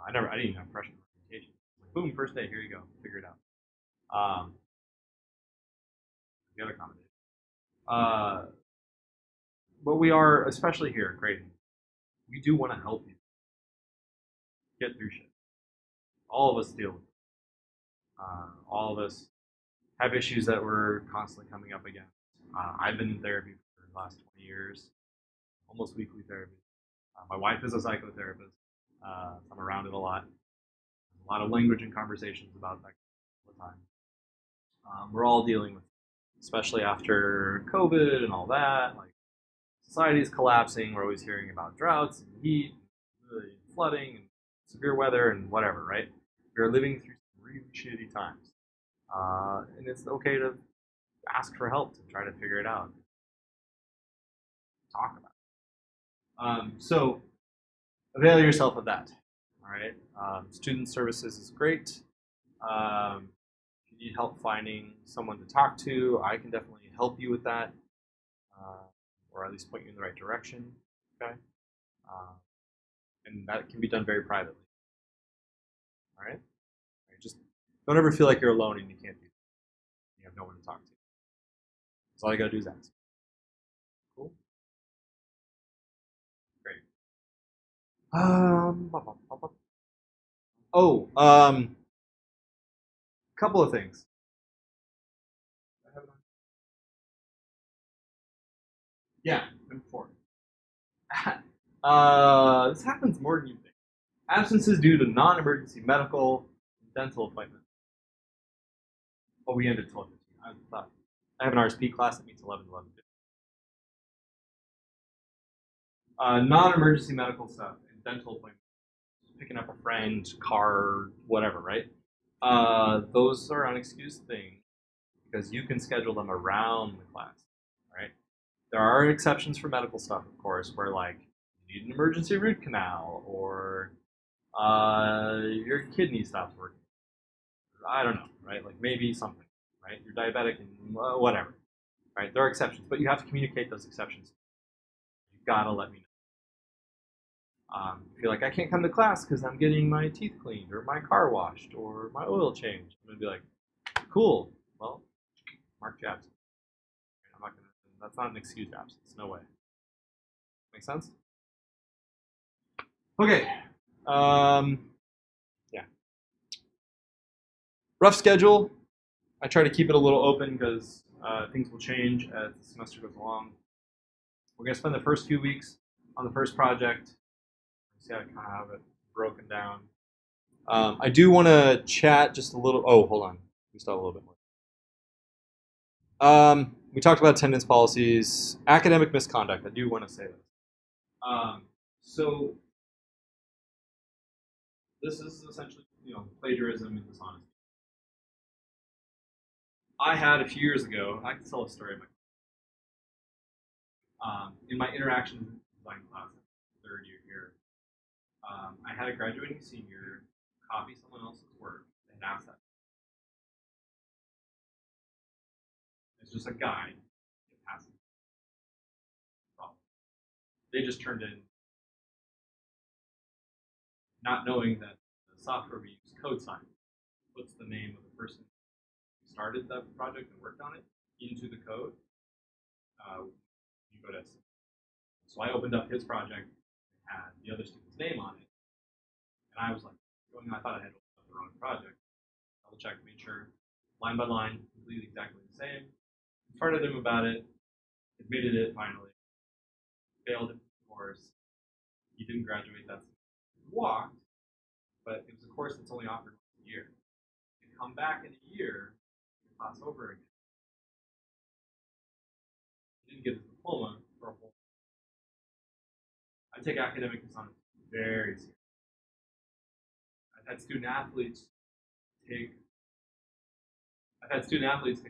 I didn't even have freshman orientation. Like, boom, first day, here you go, figure it out. The other accommodation. But we are, especially here at Creighton, we do want to help you get through shit. All of us deal with it. All of us have issues that we're constantly coming up against. I've been in therapy for the last 20 years, almost weekly therapy. My wife is a psychotherapist. So I'm around it a lot. A lot of language and conversations about that all the time. We're all dealing with, especially after COVID and all that. Like society is collapsing. We're always hearing about droughts and heat, and flooding, and severe weather, and whatever. Right? We're living through some really shitty times, and it's okay to ask for help to try to figure it out. Talk about it. So avail yourself of that. All right. Student services is great. If you need help finding someone to talk to, I can definitely help you with that, or at least point you in the right direction. Okay. And that can be done very privately. All right. Just don't ever feel like you're alone and you can't do that. You have no one to talk to. That's all you gotta do is ask. Cool. Great. Couple of things. Yeah, number 4. This happens more than you think. Absences due to non-emergency medical and dental appointments. Oh, we ended 12:15. thought I have an RSP class that meets 11:11. Non-emergency medical stuff and dental appointments, picking up a friend, car, whatever, right? Those are unexcused things because you can schedule them around the class, right? There are exceptions for medical stuff, of course, where like you need an emergency root canal or your kidney stops working. I don't know, right? Like maybe something, right? You're diabetic and whatever, right? There are exceptions, but you have to communicate those exceptions. You gotta let me know. If you're like, I can't come to class because I'm getting my teeth cleaned or my car washed or my oil changed, I'm gonna be like, cool. Well, mark your absence. I'm not gonna. That's not an excuse absence. No way. Make sense? Okay. Yeah. Rough schedule. I try to keep it a little open because things will change as the semester goes along. We're going to spend the first few weeks on the first project. See how I kind of have it broken down. I do want to chat just a little. Oh, hold on. We still have a little bit more. We talked about attendance policies, academic misconduct. I do want to say this. So this is essentially, plagiarism and dishonesty. I had a few years ago. I can tell a story. In my interaction design class, third year here, I had a graduating senior copy someone else's work and ask that. It's just a guide. It passes. Problem. They just turned in, not knowing that the software we use, CodeSign, puts the name of the person who started the project and worked on it into the code. You go to. So I opened up his project and had the other student's name on it, and I was like, I thought I had opened up the wrong project. Double checked, made sure, line by line, completely exactly the same. Confronted him about it, admitted it finally, failed it, of course. He didn't graduate, that's walked, but it was a course that's only offered once a year. You come back in a year, your class over again. He didn't get his diploma for a whole. I take academic dishonesty very seriously. I've had student athletes take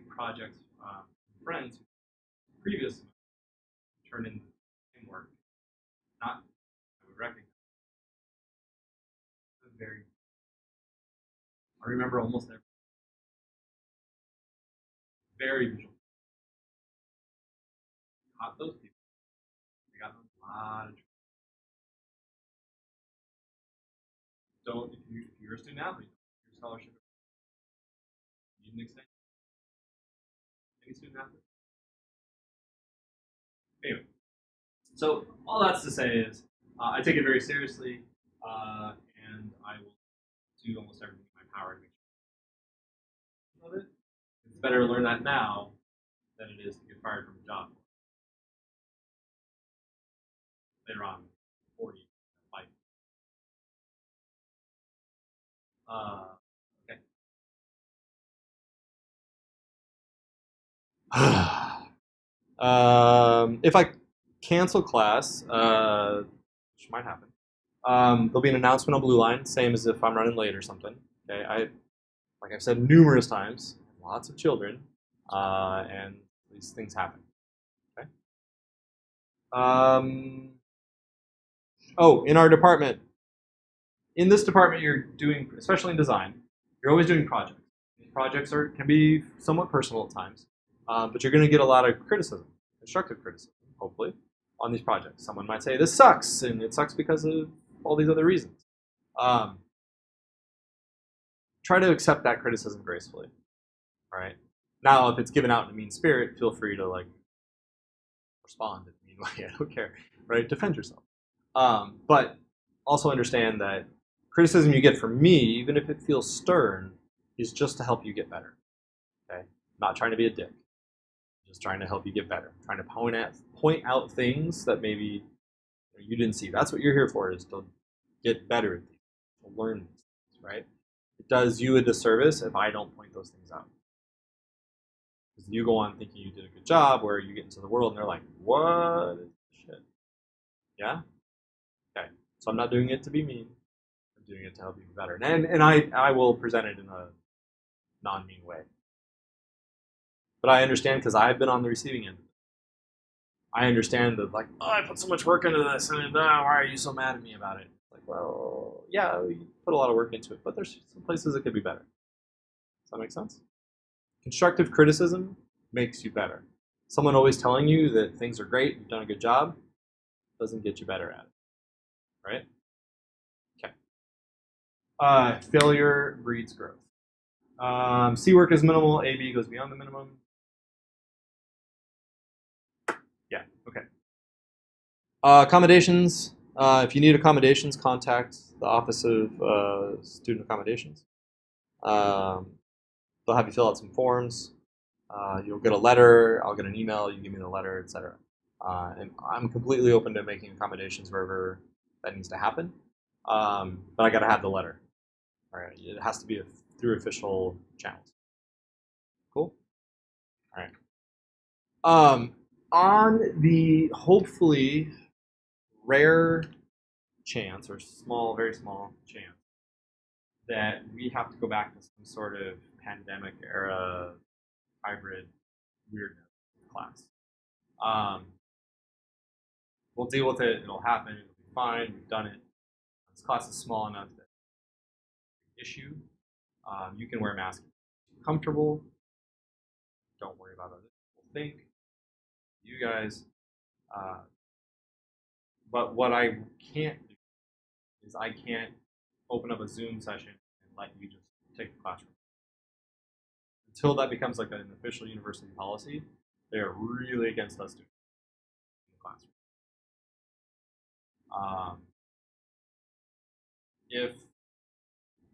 projects from friends who previous turned in the same work. Not I would recognize. Very. I remember almost every very visual. Not those people. They got a lot of. Don't if you're a student athlete, your scholarship. You need an extension. Any student athlete. Anyway, so all that's to say is I take it very seriously, and I will do almost everything in my power to make sure of it. It's better to learn that now than it is to get fired from a job later on, 40, life. Okay. If I cancel class, which might happen, there'll be an announcement on Blue Line, same as if I'm running late or something. Okay, like I've said numerous times, lots of children, and these things happen. Okay. In our department, in this department, you're doing, especially in design, you're always doing projects. These projects can be somewhat personal at times, but you're going to get a lot of criticism, constructive criticism, hopefully, on these projects. Someone might say this sucks, and it sucks because of all these other reasons. Try to accept that criticism gracefully. All right. Now, if it's given out in a mean spirit, feel free to respond in a mean way. I don't care. Right? Defend yourself. But also understand that criticism you get from me, even if it feels stern, is just to help you get better. Okay? Not trying to be a dick. Just trying to help you get better. Trying to point out things that maybe you didn't see. That's what you're here for, is to get better at things, to learn these things, right? It does you a disservice if I don't point those things out. Because you go on thinking you did a good job, where you get into the world and they're like, what is this shit? Yeah? Okay. So I'm not doing it to be mean. I'm doing it to help you be better. And I will present it in a non-mean way. But I understand because I've been on the receiving end. I understand that, like, oh, I put so much work into this, and why are you so mad at me about it? Like, well, yeah, you put a lot of work into it, but there's some places it could be better. Does that make sense? Constructive criticism makes you better. Someone always telling you that things are great, you've done a good job, doesn't get you better at it, right? Okay. Failure breeds growth. C work is minimal, AB goes beyond the minimum. Yeah, okay. Accommodations. If you need accommodations, contact the Office of Student Accommodations. They'll have you fill out some forms. You'll get a letter. I'll get an email. You give me the letter, etc. And I'm completely open to making accommodations wherever that needs to happen. But I got to have the letter. All right. It has to be through official channels. Cool. All right. On the hopefully rare chance, or small, very small chance, that we have to go back to some sort of pandemic era hybrid weirdness class. We'll deal with it. It'll happen. It'll be fine. We've done it. This class is small enough that issue. You can wear a mask. Comfortable. Don't worry about other people think. You guys. But what I can't do is I can't open up a Zoom session and let you just take the classroom. Until that becomes like an official university policy, they are really against us doing it in the classroom. If,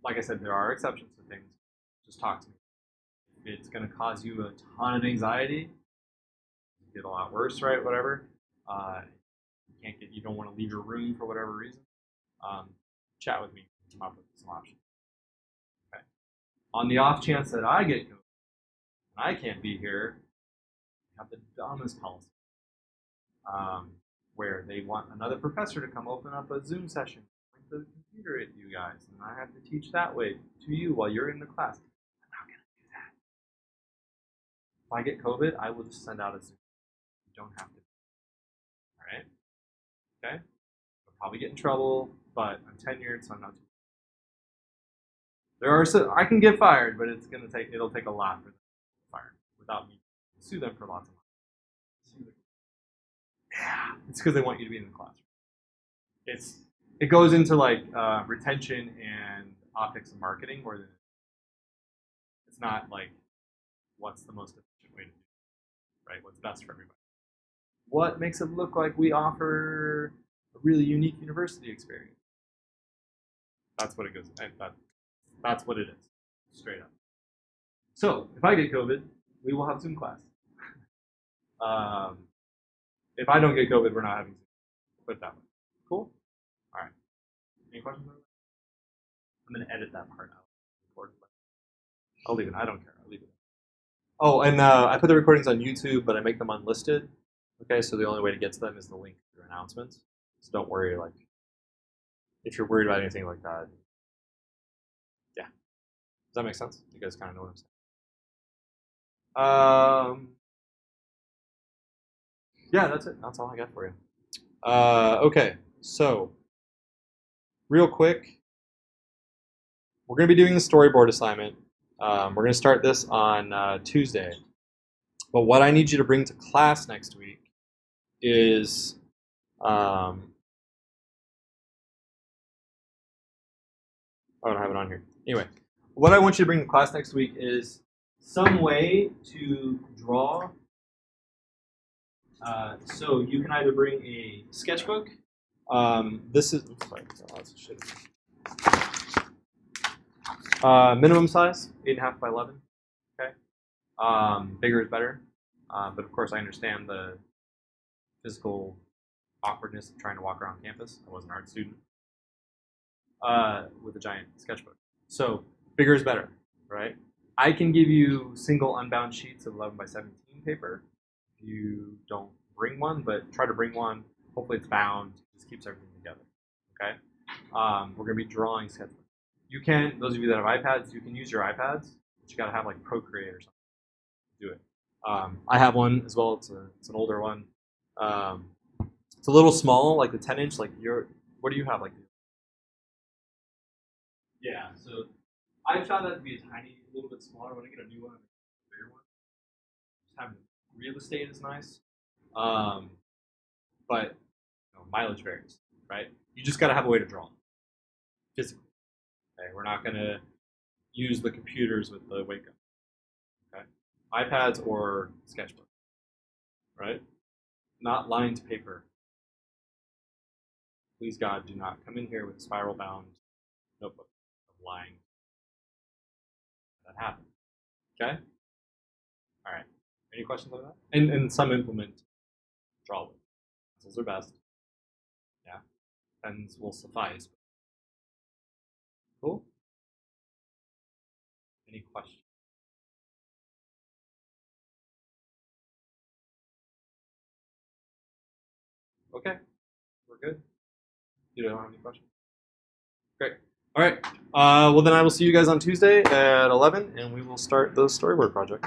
like I said, there are exceptions to things, just talk to me. If it's going to cause you a ton of anxiety, get a lot worse, right? Whatever. You don't want to leave your room for whatever reason. Chat with me. Come up with some options. Okay. On the off chance that I get COVID and I can't be here, I have the dumbest policy. Where they want another professor to come open up a Zoom session, point the computer at you guys, and I have to teach that way to you while you're in the class. I'm not going to do that. If I get COVID, I will just send out a Zoom. You don't have to. All right? Okay? I'll probably get in trouble, but I'm tenured, so I'm not too. I can get fired, but it'll take a lot for them to get fired without me sue them for lots of money. Yeah, it's because they want you to be in the classroom. It goes into like retention and optics and marketing, where it's not like what's the most efficient way to do it, right? What's best for everybody. What makes it look like we offer a really unique university experience? That's what it goes. That's what it is, straight up. So if I get COVID, we will have Zoom class. If I don't get COVID, we're not having Zoom. Put it that way. Cool. All right. Any questions? I'm gonna edit that part out. I'll leave it. I don't care. I'll leave it. Oh, and I put the recordings on YouTube, but I make them unlisted. Okay, so the only way to get to them is the link through announcements. So don't worry, like, if you're worried about anything like that. Yeah. Does that make sense? You guys kind of know what I'm saying. Yeah, that's it. That's all I got for you. Okay, so real quick, we're going to be doing the storyboard assignment. We're going to start this on Tuesday. But what I need you to bring to class next week is I don't have it on here. Anyway, what I want you to bring to class next week is some way to draw. So you can either bring a sketchbook. This is minimum size, 8.5 by 11. Okay. Bigger is better. But of course, I understand the physical awkwardness of trying to walk around campus. I was an art student with a giant sketchbook. So bigger is better, right? I can give you single unbound sheets of 11 by 17 paper. If you don't bring one, but try to bring one. Hopefully it's bound. Just keeps everything together. Okay. We're gonna be drawing sketchbooks. You can, those of you that have iPads, you can use your iPads, but you gotta have like Procreate or something to do it. I have one as well. It's an older one. Um, it's a little small, like the 10-inch. Like what do you have? Like, yeah. So I found that to be a little bit smaller. When I get a new one, a bigger one. Just having real estate is nice, but mileage varies, right? You just gotta have a way to draw physically. Okay, we're not gonna use the computers with the wake up. Okay, iPads or sketchbook, right? Not lined paper. Please God, do not come in here with a spiral bound notebook of lying. That happens. Okay? All right. Any questions on that? And some implement draw with. Pencils are best. Yeah. Pens will suffice. Cool. Any questions? Okay. We're good. You don't have any questions? Great. All right. Well, then I will see you guys on Tuesday at 11, and we will start the storyboard project.